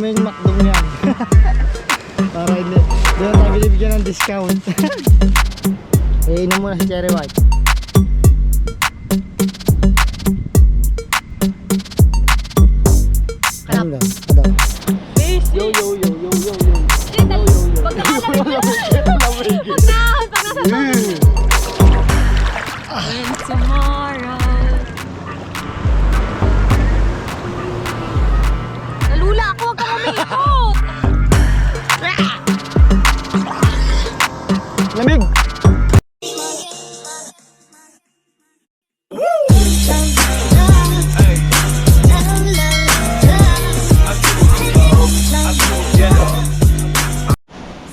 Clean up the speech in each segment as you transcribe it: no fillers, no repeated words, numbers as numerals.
mo yung McDong yan. Para hindi. Doon tayo binibigyan ng discount. Iinom muna si Cherry White. Ano ba? Yo yo yo yo yo yo. Pag nakahon, pag nasa and tomorrow. Nalula ako, huwag kang umikot. Lamig!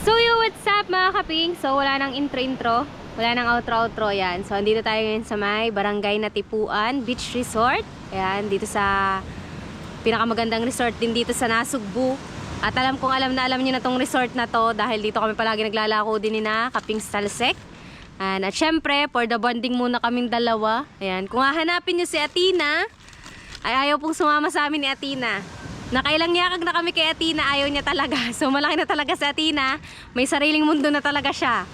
So yo, what's up mga kaping? So wala nang intro, wala nang outro yan. So andito tayo ngayon sa may Barangay Natipuan Beach Resort. Ayan, dito sa pinakamagandang resort din dito sa Nasugbu. At alam na alam niyo na tong resort na to dahil dito kami palagi naglalako din ni na Kaping Talsek. At syempre, for the bonding muna kaming dalawa. Ayan, kung hahanapin niyo si Athena, ay ayaw pong sumama sa amin ni Athena. Nakailang yakag na kami kay Athena, ayaw niya talaga. So malaki na talaga si Athena, may sariling mundo na talaga siya.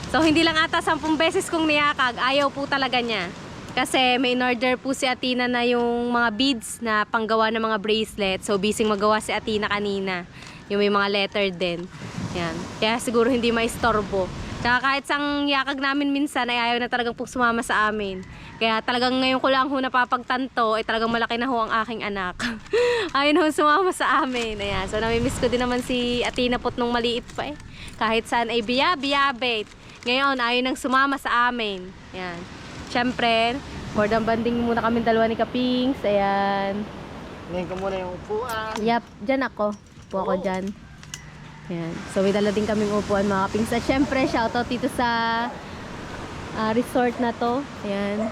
So hindi lang ata 10 beses kong niyakag, ayaw po talaga niya. Kasi may in-order po si Athena na yung mga beads na panggawa ng mga bracelet. So busy magawa si Athena kanina. Yung may mga letter din. Yan. Kaya siguro hindi maistorbo. Tsaka kahit sang yakag namin minsan ay ayaw na talagang po sumama sa amin. Kaya talagang ngayon ko lang ho napapagtanto ay talagang malaki na ho ang aking anak. Ayaw na ho sumama sa amin. Ayan. So namimiss ko din naman si Athena pot nung maliit pa eh. Kahit saan ay biyabit. Ngayon ayaw nang sumama sa amin. Ayan. Siyempre, more than banding muna kami dalawa ni Kapings. Ayan. Ngayon ko muna yung upuan. Yap, dyan ako. Upo ako dyan. Ayan. So may dala din kaming upuan mga Kapings. At syempre, shoutout dito sa resort na to. Ayan.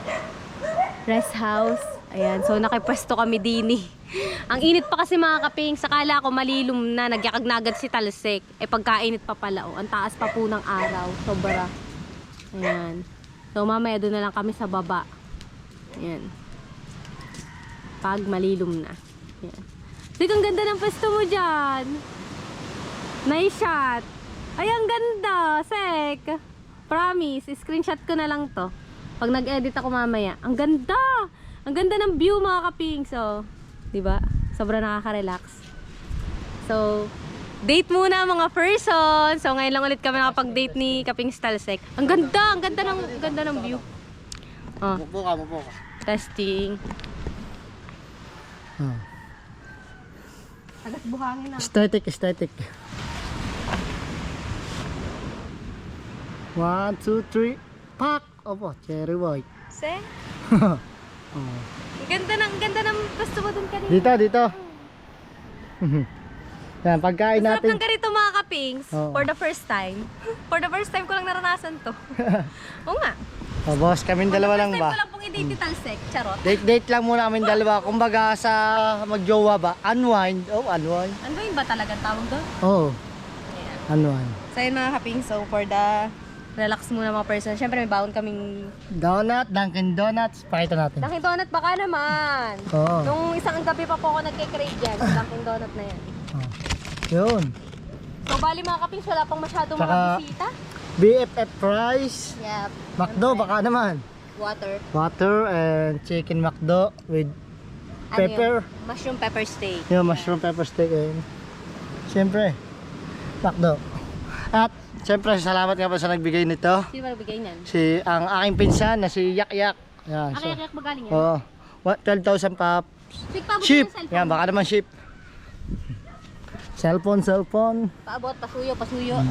Rest house. Ayan. So nakipwesto kami dini. Ang init pa kasi mga Kapings. Sakala ko malilum na. Nagyakag na agad si Talsek. Eh pagkainit pa pala. Oh. Ang taas pa po ng araw. Sobra. Ayan. So mamaya doon na lang kami sa baba. Ayan. Pag malilum na. Ayan. Sik, ang ganda ng pwesto mo dyan. Nice shot. Ay, ang ganda. Sek. Promise. Screenshot ko na lang to. Pag nag-edit ako mamaya. Ang ganda. Ang ganda ng view mga kaping. So, diba? Sobrang nakaka-relax. So, date muna mga person. So ngayon lang ulit kami nakapag-date ni Kaping Talsek. Ang ganda ng view. Oh, Mupo ka. testing. Oh. Agad buhangin na. Aesthetic. 1, 2, 3. Pak! Opo, Cherry White. Se? Oh. Ang ganda ng gusto mo dun kanina. Dito. Yan, pagkain Masarap natin. ng ganito mga kapings. Oo. For the first time. For the first time ko lang naranasan to. Oo nga. Oh, boss, kaming dalawa lang First time ba? ko lang pong i-date ni Talsek. Charot. Date lang muna kaming dalawa. Kumbaga sa magjowa ba? Unwind. Oh, unwind. Ano yun ba talagang tawag doon? Oh, Ayan. unwind. So yun mga kaping. So for the relax muna mga person. Siyempre may baon kaming Donut, Dunkin Donuts. Pakita natin. Dunkin Donut baka naman. Oo. Nung isang gabi pa po ako nagke-crave dyan. Dunkin Donut na yan. Oh. Yun. So bali mga kapings, wala pang masyadong mga Tsaka- bisita. BFF fries. Yep. McDo, baka naman. Water. Water and chicken McDo with pepper. Ano yun? Mushroom pepper steak. Yung mushroom pepper steak. Ayun. Siyempre, McDo. At siyempre, salamat nga pa sa nagbigay nito. Sino ba nagbigay niyan? Ang aking pinsan na si Yak Yak. Yan. Akiyak ba galing yan? Oo. 12,000 pa. Quick, paabot Ship. mo yung cellphone. Yan, baka naman ship. Cellphone. Paabot, pasuyo. Ayan.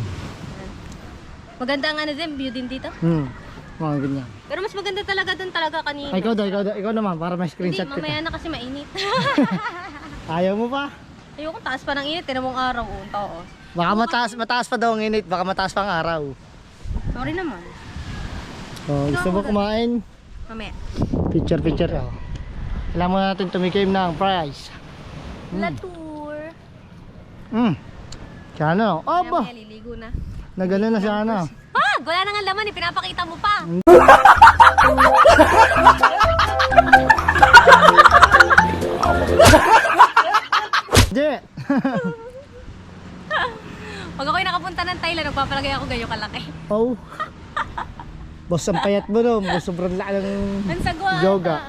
Maganda ang ano din, view din dito. Mga ganyan. Pero mas maganda talaga doon talaga kanina. Ay, ikaw naman, para may Hindi, screenshot mamaya kita. na kasi mainit. Ayaw mo pa? Ayoko, taas pa ng init. Tinan mong araw, oh. Taos. Baka mataas pa daw ang init, baka mataas pa ang araw. Sorry naman. Oh, gusto mo kumain? Mamaya. Picture. Oh. Kailangan mo natin tumikim ng price. Latour. Sana. Oh, ba? Mamaya liligo na. Na gano'n na sana. Ah! Wala na nga laman, ipinapakita mo pa. Hindi. magpapalagay ako ganyan kalaki. Oh. Boss, ang payat mo no. Sobrang laki ng Ang sagwa. yoga.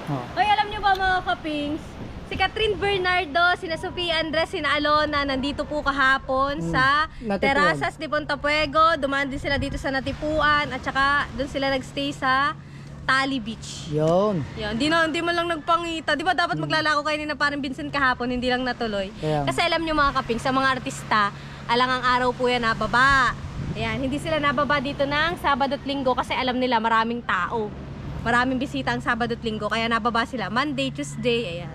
Oh. Hoy, alam niyo ba mga kapings? Si Catherine Bernardo, sina Sofia Andres, sina Alona, nandito po kahapon sa Natipuan. Terrazas de Pontapuego. Dumaan din sila dito sa Natipuan at saka doon sila nagstay sa Tali Beach. Yun. Yan, hindi mo lang nagpangita. Di ba dapat maglalako kayo na parang Vincent kahapon, hindi lang natuloy. Kaya. Kasi alam nyo mga kaping, sa mga artista, alangang araw po yan nababa. Ayan, hindi sila nababa dito ng Sabado at Linggo kasi alam nila maraming tao. Maraming bisita ang Sabado at Linggo, kaya nababa sila Monday, Tuesday, ayan.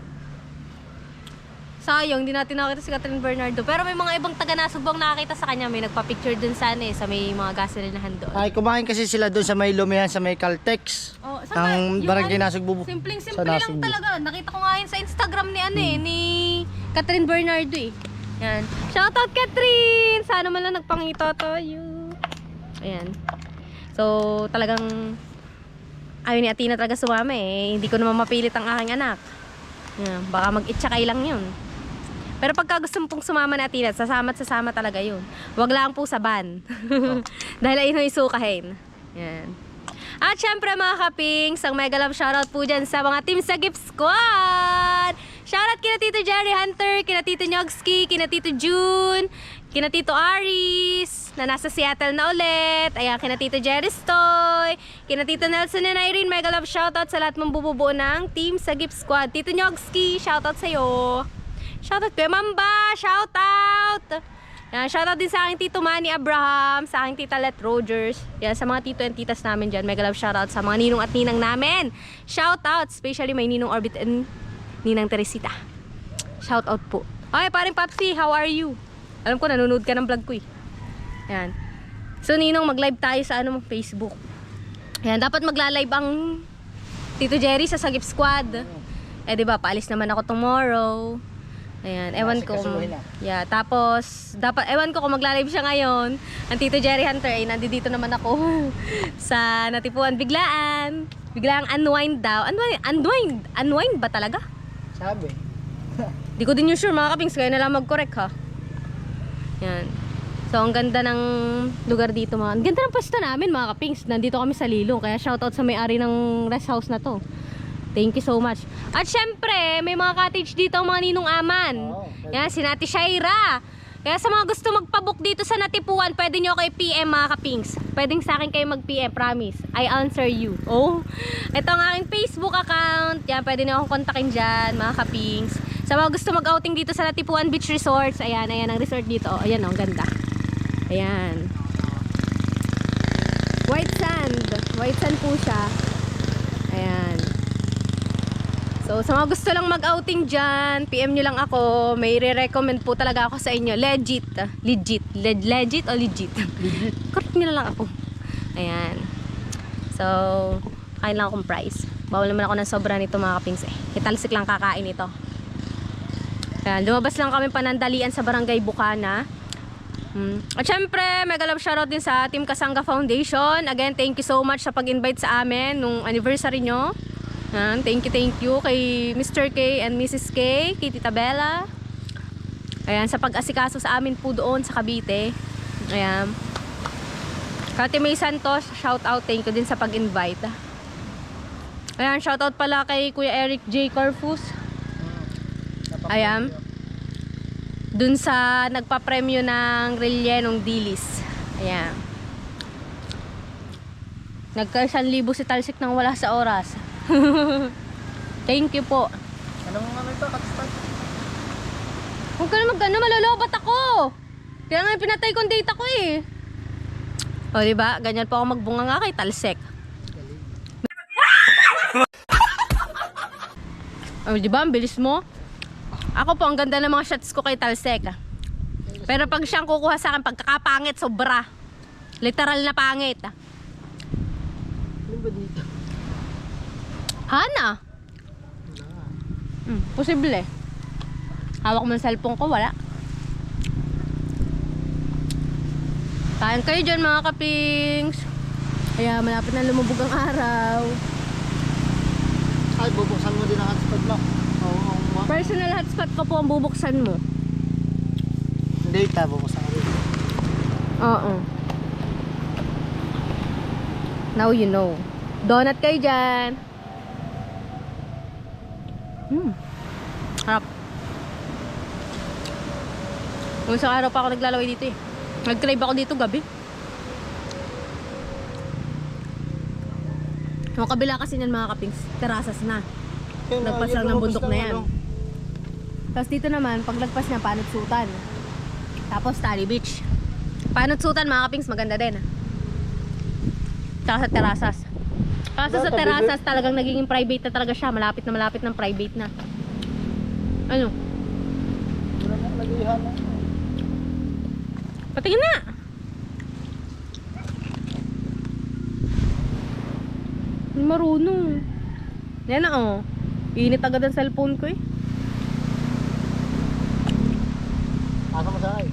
Sayang, hindi natin nakita si Catherine Bernardo. Pero may mga ibang taga-Nasugbo ang nakakita sa kanya. May nagpa-picture dun sa may mga gasolinahan doon. Ay, kumain kasi sila doon sa may lumihan sa may Caltex. Oh, Ang barangay Nasugbo. Simpleng-simple sa lang Nasugbo. talaga. Nakita ko nga yun sa Instagram ni ni Catherine Bernardo eh. Yan. Shoutout Catherine! Sana man lang nagpangita tayo. Ayan. So, talagang ayaw ni Athena talaga sumama eh. Hindi ko naman mapilit ang aking anak. Yan. Baka mag-itsakay lang yun. Pero pagka gusto pong sumama na Athena, sasama at sasama talaga yun. Wag lang po sa van. Dahil ayun yung isukahin. Yan. At syempre mga kapings, ang mega love shoutout po dyan sa mga team sa Gift Squad. Shoutout kina Tito Jerry Hunter, kina Tito Nyogski, kina Tito June, kina Tito Aris, na nasa Seattle na ulit. Ayan, kina Tito Jerry Stoy, kina Tito Nelson and Irene, mega love shoutout sa lahat mong bububuo ng team sa Gift Squad. Tito Nyogski, shoutout sa'yo. Shoutout Kuya Mamba, shoutout! Yan, shoutout din sa aking Tito Manny Abraham, sa aking Tita Let Rogers. Yan, sa mga tito and titas namin dyan. Mega love shoutout sa mga ninong at ninang namin. Shoutout, especially may Ninong Orbit and Ninang Teresita. Shoutout po. Okay, paring Papsi, how are you? Alam ko, nanonood ka ng vlog ko eh. Yan. So, Ninong, mag-live tayo sa Facebook. Yan, dapat magla-live ang Tito Jerry sa Sagip Squad. Eh, diba, paalis naman ako tomorrow. Ayan, ewan ko. Yeah, tapos ewan ko kung magla-live siya ngayon. Ang Tito Jerry Hunter ay nandito naman ako sa Natipuan biglaan. Biglang unwind daw. Unwind ba talaga? Sabi. Di ko din yung sure mga kapings, kayo na lang mag-correct ha. Yan. So ang ganda ng lugar dito mga. Ang ganda ng pwesto namin mga kapings. Nandito kami sa Lilong, kaya shoutout sa may-ari ng rest house na to. Thank you so much. At syempre, may mga cottage dito ang mga ninong aman. Oh, yan, si Nati Shaira. Kaya sa mga gusto magpabook dito sa Natipuan, pwede nyo kay PM mga kapings. Pwedeng sa akin kayo mag-PM, promise. I answer you. Oh, ito ang aking Facebook account. Yan, pwede nyo akong kontakin dyan, mga kapings. Sa mga gusto mag-outing dito sa Natipuan Beach Resorts, ayan ang resort dito. Ayan ang ganda. Ayan. White sand po siya. Ayan. So, sa mga gusto lang mag-outing dyan, PM nyo lang ako. May re-recommend po talaga ako sa inyo. Legit o legit? Correct nyo na lang ako. Ayan. So, kain lang akong price. Bawal naman ako ng sobra nito mga kapings eh. Italsik lang kakain ito. Ayan, lumabas lang kami panandalian sa Barangay Bukana. At syempre, mega love shoutout din sa Team Kasanga Foundation. Again, thank you so much sa pag-invite sa amin nung anniversary nyo. Thank you kay Mr. K and Mrs. K, kay Tita Bella. Ayan, sa pag-asikaso sa amin po doon sa Cavite. Ayan. Kati May Santos, shout out, thank you din sa pag-invite. Ayan, shout out pala kay Kuya Eric J. Corfus. Ayan. Dun sa nagpa-premyo ng Rellenong Dilis. Ayan. Nagka-1,000 si Talsik nang wala sa oras. Thank you po. Anong ito? Katistan? Huwag ka na mag-ano, malolobat ako. Kaya nga pinatay kong data ko eh. O diba, ganyan po ako magbunga nga kay Talsik. O diba, ang bilis mo. Ako po, ang ganda ng mga shots ko kay Talsik. Pero pag siyang kukuha sa akin, pagkakapangit, sobra. Literal na pangit. Ano ba dito? Hana. Posible. Hawak mo ng cellphone ko, wala. Kain kayo dyan mga kapings. Kaya malapit na lumubog ang araw. Ay, bubuksan mo din ang hotspot mo. Oo. Personal hotspot ko po ang bubuksan mo. Hindi, bubuksan mo din. Oo. Now you know. Donut kayo dyan. Harap. Kung sa araw pa ako naglalaway dito eh. Nag-crave ako dito gabi. Yung kabila kasi niyan mga kapings, terasas na. Lagpas lang ng bundok na yan. Tapos dito naman, pag lagpas niya, Panutsutan. Tapos Tally Beach. Panutsutan mga kapings, maganda din. Tsaka sa terasas. Kaso sa terasas talagang nagiging private na talaga siya. Malapit ng private na. Ano? Patingin na! Marunong. Yan na oh. Init agad ang cellphone ko eh. Asa mo sa ay?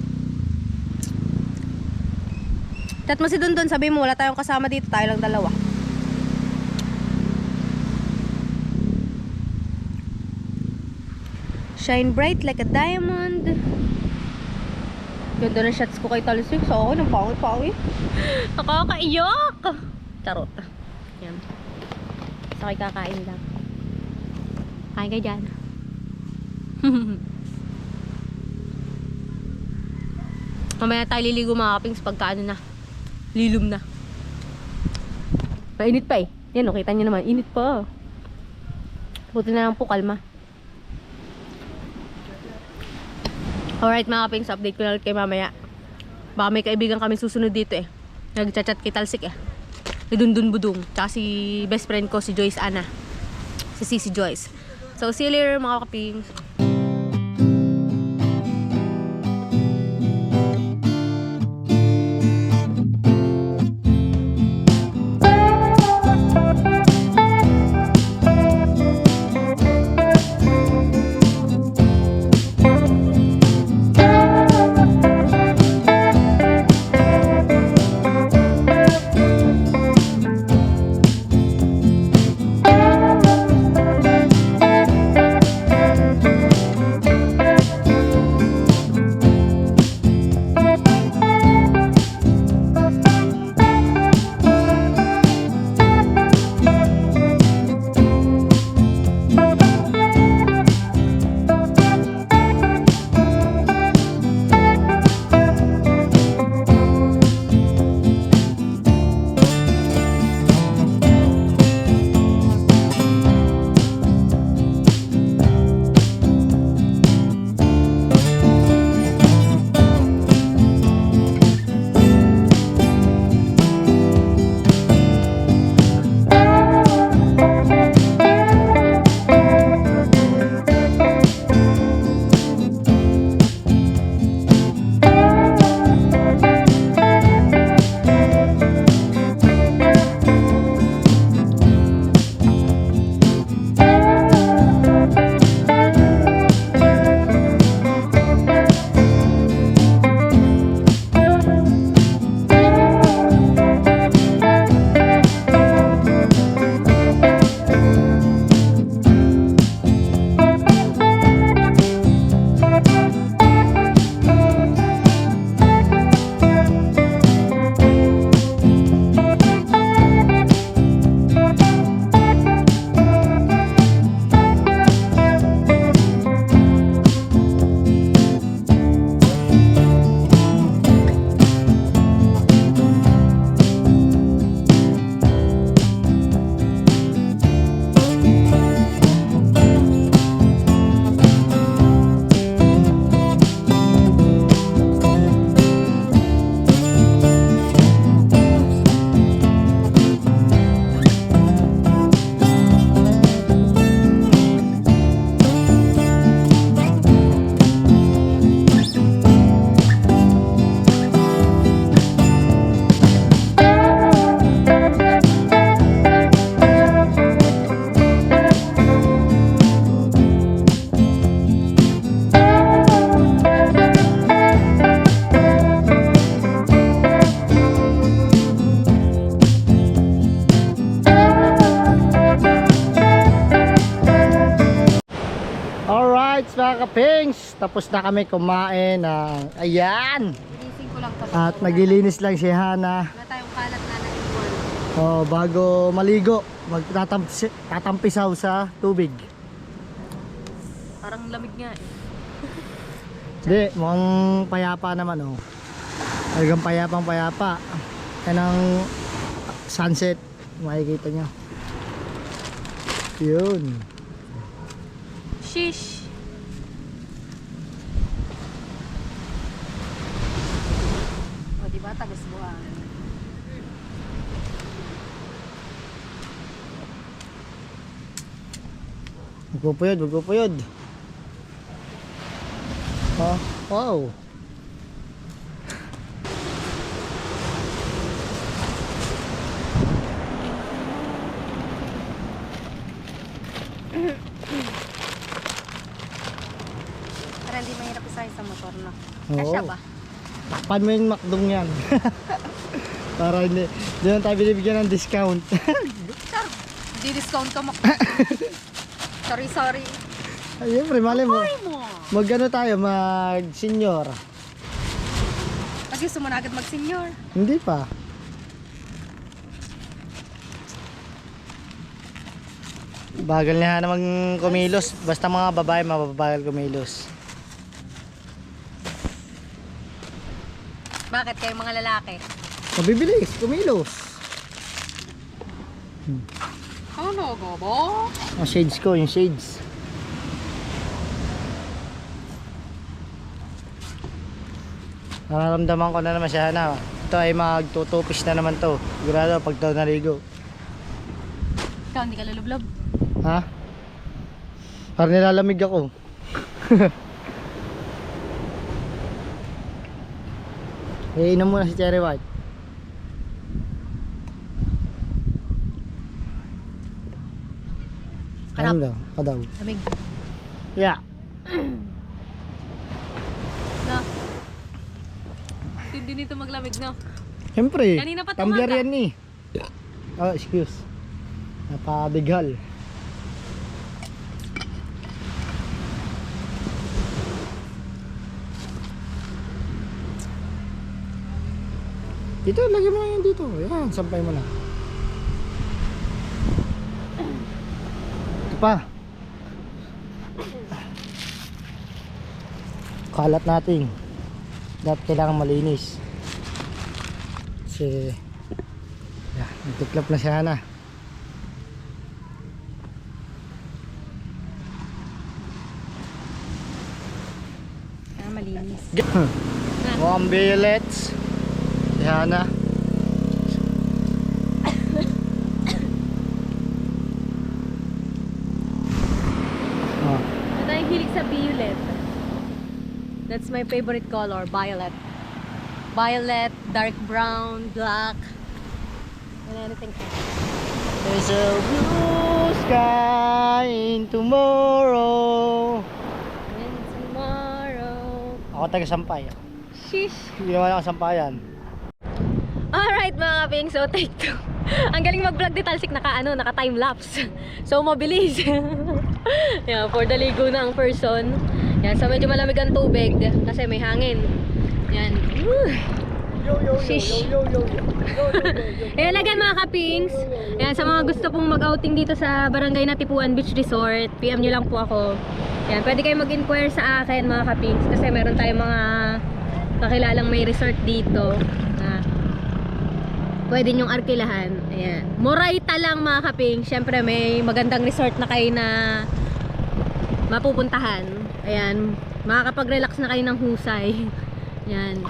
Chat mo si Dondon, sabi mo wala tayong kasama dito, tayo lang dalawa. Shine bright like a diamond. Ganda ng shots ko kay Talsik. So ako, nang pangit-pangit. Nakakaiyak! Charot. Yan. Sakay kakain lang. Kain kayo dyan. Mamaya tayo liligo mga kapings pagka ano na. Lilum na. Mainit pa eh. Yan o, kita nyo naman. Init pa. Buti na lang po, kalma. Alright mga kapings, update ko na ulit kayo mamaya. Baka may kaibigan kami susunod dito eh. Nagchat-chat kay Talsik eh. Ni Dundun Budung. Tsaka si best friend ko, si Joyce Ana. Si Sisi Joyce. So see you later mga kapings. Alright mga kapings, tapos na kami kumain ng ayan. Gising ko lang At naglilinis lang si Hana. Wala tayong kalat na nag-iwan. Oh, bago maligo, tatampisaw sa tubig. Parang lamig nga eh. Hindi, mukhang payapa naman oh. Talagang payapang payapa. Yan ang sunset. Makikita nyo. Yun. Shish! O diba, tagas buwan. Magpupuyod, magpupuyod. Oh, wow. Para hindi mahirap isay sa motor, no? Oo. Kasya ba? Takpan mo yung makdong yan. Para hindi tayo binibigyan ng discount. Char! Hindi discount ka mo. Sorry, sorry. Ay, siyempre, mali mo. Ay mo! Mag-ano tayo, mag-senior. Pag gusto mo na agad mag-senior. Hindi pa. Bagal niya namang kumilos. Basta mga babae, mababagal kumilos. Bakit kayo mga lalaki? Mabibilis, kumilos. Ano go ba? Ang shades ko, yung shades. Nararamdaman ko na naman siya na. Ito ay magtutupis na naman to. Sigurado pag ito naligo. Ikaw hindi ka lulublob. Ha? Parang nilalamig ako. Iinom muna si Cherry White. Harap. Ano daw? Kadaw. Lamig. Yeah. No. Hindi nito maglamig, no? Siyempre. Kanina pa Tumbler tumaga. yan eh. Oh, excuse. Napabighal. Dito, lagyan mo na yun dito. Yan, sampay mo na. Ito pa. Kalat natin. Dapat kailangan malinis. Kasi nagtiklop na siya na. Malinis. Mukhang billets. Yan na. Oh. Ito yung hilig sa violet. That's my favorite color, violet. Violet, dark brown, black, and anything else. There's a blue sky in tomorrow. And tomorrow. Ako taga-sampay. Shish! Hindi naman ako sampayan. Alright mga kaping, so take two. Ang galing mag-vlog ni Talsik, naka time-lapse. So mabilis. Yeah, for the ligo na ang person. Yan, so medyo malamig ang tubig kasi may hangin. Yan. Shish. Ayan again mga kapings. Ayan, sa mga gusto pong mag-outing dito sa Barangay Natipuan Beach Resort, PM nyo lang po ako. Ayan, pwede kayo mag-inquire sa akin mga kapings kasi meron tayong mga kakilalang may resort dito na pwede nyong arkilahan. Ayan. Moraita lang mga kaping. Siyempre may magandang resort na kayo na mapupuntahan. Ayan. Makakapag-relax na kayo ng husay. Ayan.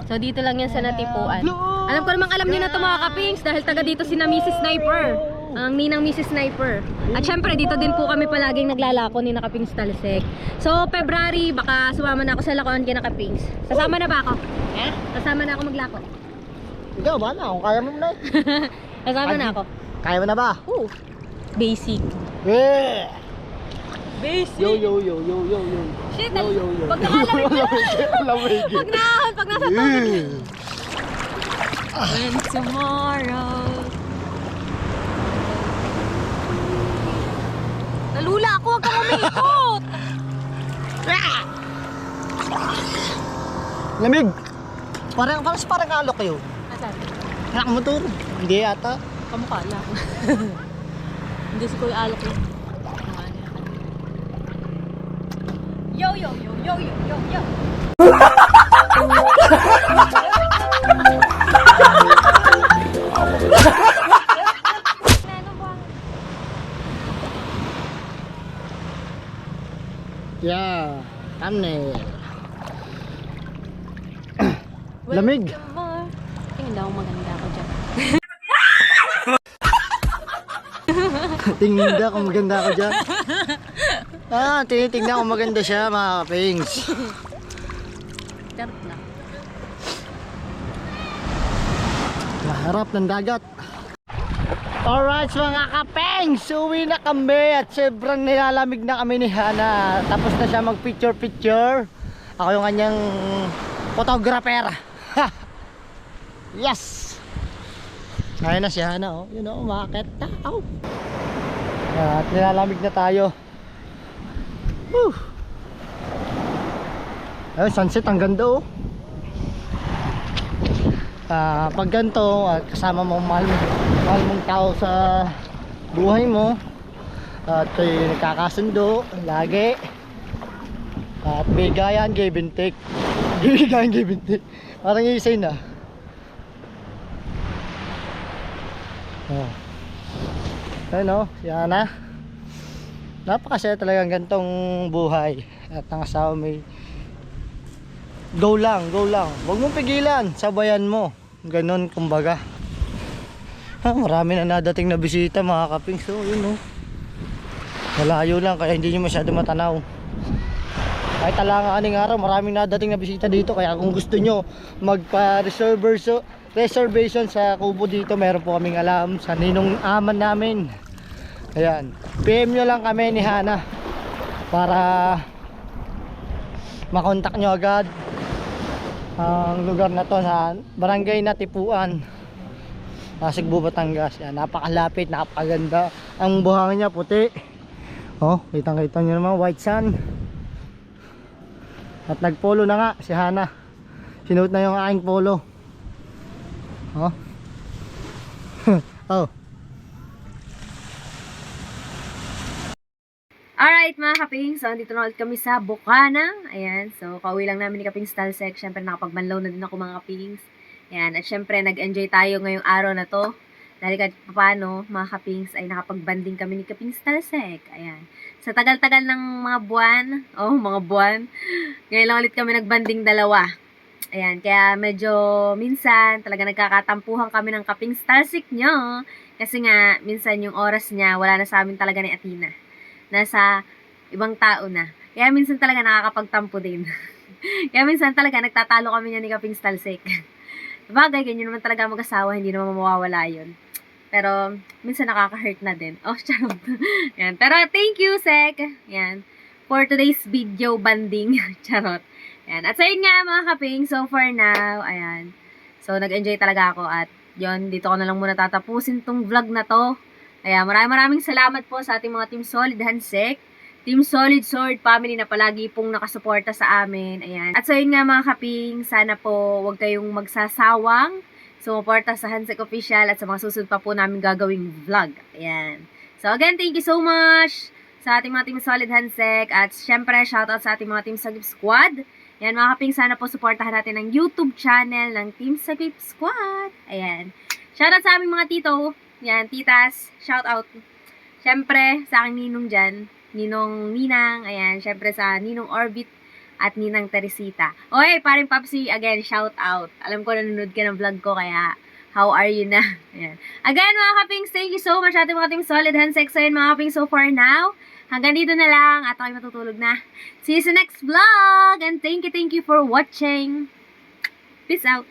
So dito lang yan sa Natipuan. Alam ko namang alam niyo na ito mga kapings dahil taga dito si na Mrs. Sniper. Ang ninang Mrs. Sniper. At syempre dito din po kami palaging naglalako ni na Kapings Talsik. So February baka sumama na ako sa lakoan kay na Kapings. Sasama na ba ako? Sasama na ako maglako. Ikaw ba na? Kung kaya mo na. Sasama na ako. Kaya mo na ba? Oo. Basic. Yeah! Basic. Yo. Shit, Yo. pag nakalamig na. Lamig. Pag nasa tubig. And tomorrow. Nalula ako, huwag kang umikot. Lamig. Parang alok kayo. Asan? Anak motor. Hindi yata. Kamukha lang. Hindi si Kuya Alok eh. Yo, yo, yo, yo, yo, yo, yo. Yeah. Thumbnail. Lamig. Tingin daw maganda ako dyan. Tingnan kung maganda ako dyan. Tinitingnan kung maganda siya mga kapings. Charot lang. Maharap ng dagat. Alright mga kapings, uwi na kami at sobrang nilalamig na kami ni Hana. Tapos na siya mag picture. Ako yung kanyang photographer. Yes. Ayun na si Hana, oh. Yun oh, umakit na. At nilalamig na tayo. Woo. Ayun, sunset ang ganda oh. Pag ganito, kasama mo mahal mong tao sa buhay mo at nagkakasundo lagi at bigayan, give and take. Bigayan, give and take. Parang isay na. Ayun o, yan na. Napakasaya talagang gantong buhay. At ang asawa may go lang. Huwag mong pigilan, sabayan mo. Ganon kumbaga. Marami na nadating na bisita mga kaping. So yun o, malayo lang kaya hindi nyo masyado matanaw. Kahit talanganing araw, maraming nadating na bisita dito. Kaya kung gusto nyo magpa-reservation sa kubo dito, meron po kaming alam sa ninong aman namin. Ayan, PM nyo lang kami ni Hana para makontak nyo agad ang lugar na to sa Barangay Natipuan, Cebu, Batangas. Yan, napakalapit, napakaganda. Ang buhangin niya puti. Oh, kitang-kita nyo naman, white sun. At nagpolo na nga si Hana. Sinuot na yung aking polo. Oh. Oh. Alright mga kaping, so dito na ulit kami sa Bukana. Ayan, so kauwi lang namin ni Kaping Stalsec. Siyempre nakapagbanlaw na din ako mga kapings. Ayan, at siyempre nag-enjoy tayo ngayong araw na to. Dahil kahit paano mga kapings ay nakapagbanding kami ni Kaping Stalsec. Ayan, sa tagal-tagal ng mga buwan, ngayon lang ulit kami nagbanding dalawa. Ayan, kaya medyo minsan talaga nagkakatampuhan kami ng Kaping Stalsec nyo. Kasi nga, minsan yung oras niya wala na sa amin talaga ni Athena. Nasa ibang tao na. Kaya minsan talaga nakakapagtampo din. Kaya minsan talaga nagtatalo kami niya ni Kaping Stalsec. Bagay, ganyan naman talaga mag-asawa, hindi naman mawawala yun. Pero minsan nakaka-hurt na din. Oh, charot. Yan. Pero thank you, Sec. Yan. For today's video banding. Charot. Yan. At sa yun nga mga kaping, so for now, ayan. So nag-enjoy talaga ako at yon, dito ko na lang muna tatapusin tong vlog na to. Ayan, maraming salamat po sa ating mga Team Solid Hansek, Team Solid Sword Family na palagi pong nakasuporta sa amin. Ayan. At so yun nga mga kaping, sana po huwag kayong magsasawang sumuporta sa Hansek Official at sa mga susunod pa po namin gagawing vlog. Ayan. So again, thank you so much sa ating mga Team Solid Hansek at syempre shoutout sa ating mga Team Sagip Squad. Ayan mga kaping, sana po suportahan natin ang YouTube channel ng Team Sagip Squad. Ayan. Shoutout sa aming mga tito. Yan, titas, shout out. Siyempre, sa aking ninong dyan, ninong Ninang, ayan, siyempre sa ninong Orbit at ninang Teresita. Oy, paring Papsi, again, shout out. Alam ko nanonood ka ng vlog ko, kaya how are you na? Ayan. Again, mga kapings, thank you so much ating mga Team Solid Hansek. So yun, mga kapings, so far now, hanggang dito na lang at ako'y matutulog na. See you sa next vlog! And thank you for watching. Peace out!